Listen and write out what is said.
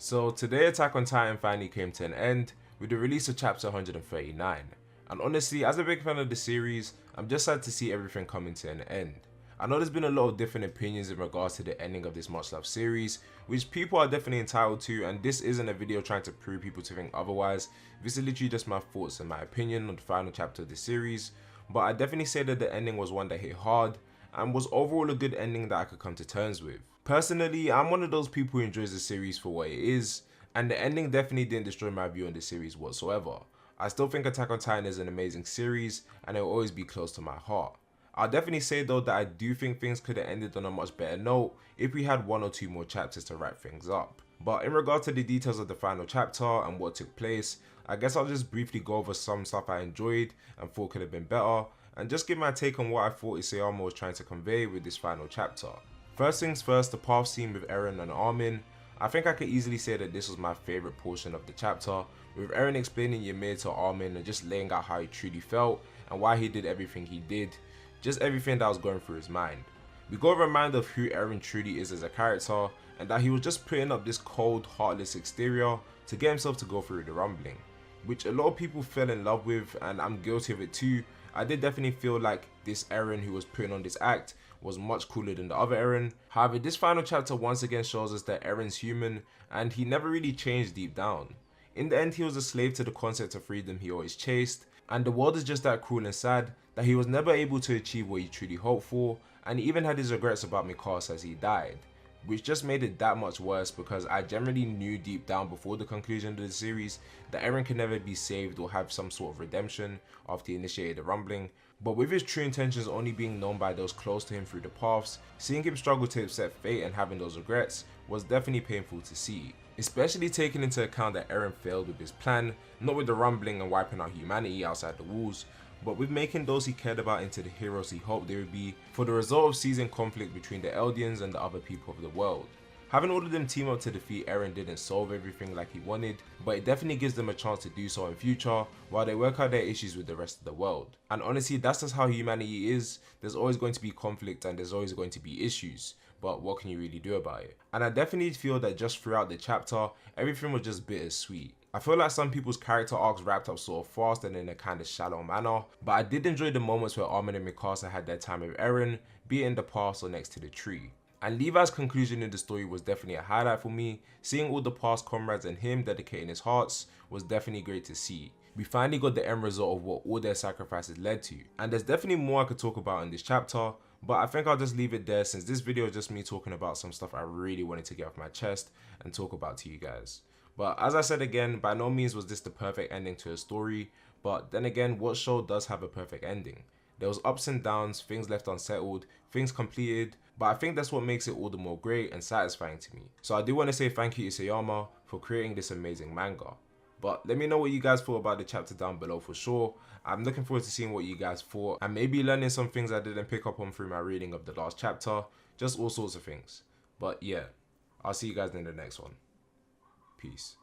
So today Attack on Titan finally came to an end with the release of chapter 139, and honestly, as a big fan of the series, I'm just sad to see everything coming to an end. I know there's been a lot of different opinions in regards to the ending of this much loved series, which people are definitely entitled to, and this isn't a video trying to prove people to think otherwise. This is literally just my thoughts and my opinion on the final chapter of the series, but I definitely say that the ending was one that hit hard and was overall a good ending that I could come to terms with. Personally, I'm one of those people who enjoys the series for what it is, and the ending definitely didn't destroy my view on the series whatsoever. I still think Attack on Titan is an amazing series and it will always be close to my heart. I'll definitely say though that I do think things could have ended on a much better note if we had one or two more chapters to wrap things up. But in regard to the details of the final chapter and what took place, I guess I'll just briefly go over some stuff I enjoyed and thought could have been better, and just give my take on what I thought Isayama was trying to convey with this final chapter. First things first, the path scene with Eren and Armin. I think I could easily say that this was my favourite portion of the chapter, with Eren explaining Ymir to Armin and just laying out how he truly felt and why he did everything he did, just everything that was going through his mind. We got a reminder of who Eren truly is as a character, and that he was just putting up this cold, heartless exterior to get himself to go through the rumbling, which a lot of people fell in love with, and I'm guilty of it too. I did definitely feel like this Eren who was putting on this act was much cooler than the other Eren. However, this final chapter once again shows us that Eren's human and he never really changed deep down. In the end, he was a slave to the concept of freedom he always chased, and the world is just that cruel and sad that he was never able to achieve what he truly hoped for, and he even had his regrets about Mikasa as he died, which just made it that much worse because I generally knew deep down before the conclusion of the series that Eren could never be saved or have some sort of redemption after he initiated the rumbling. But with his true intentions only being known by those close to him through the paths, seeing him struggle to accept fate and having those regrets was definitely painful to see. Especially taking into account that Eren failed with his plan, not with the rumbling and wiping out humanity outside the walls, but with making those he cared about into the heroes he hoped they would be, for the result of seizing conflict between the Eldians and the other people of the world. Having all of them team up to defeat Eren didn't solve everything like he wanted, but it definitely gives them a chance to do so in future while they work out their issues with the rest of the world. And honestly, that's just how humanity is. There's always going to be conflict and there's always going to be issues, but what can you really do about it? And I definitely feel that just throughout the chapter, everything was just bittersweet. I feel like some people's character arcs wrapped up sort of fast and in a kind of shallow manner, but I did enjoy the moments where Armin and Mikasa had their time with Eren, be it in the past or next to the tree. And Levi's conclusion in the story was definitely a highlight for me. Seeing all the past comrades and him dedicating his hearts was definitely great to see. We finally got the end result of what all their sacrifices led to. And there's definitely more I could talk about in this chapter, but I think I'll just leave it there since this video is just me talking about some stuff I really wanted to get off my chest and talk about to you guys. But as I said again, by no means was this the perfect ending to a story, but then again, what show does have a perfect ending? There was ups and downs, things left unsettled, things completed, but I think that's what makes it all the more great and satisfying to me. So I do want to say thank you Isayama for creating this amazing manga. But let me know what you guys thought about the chapter down below for sure. I'm looking forward to seeing what you guys thought and maybe learning some things I didn't pick up on through my reading of the last chapter, just all sorts of things. But yeah, I'll see you guys in the next one. Peace.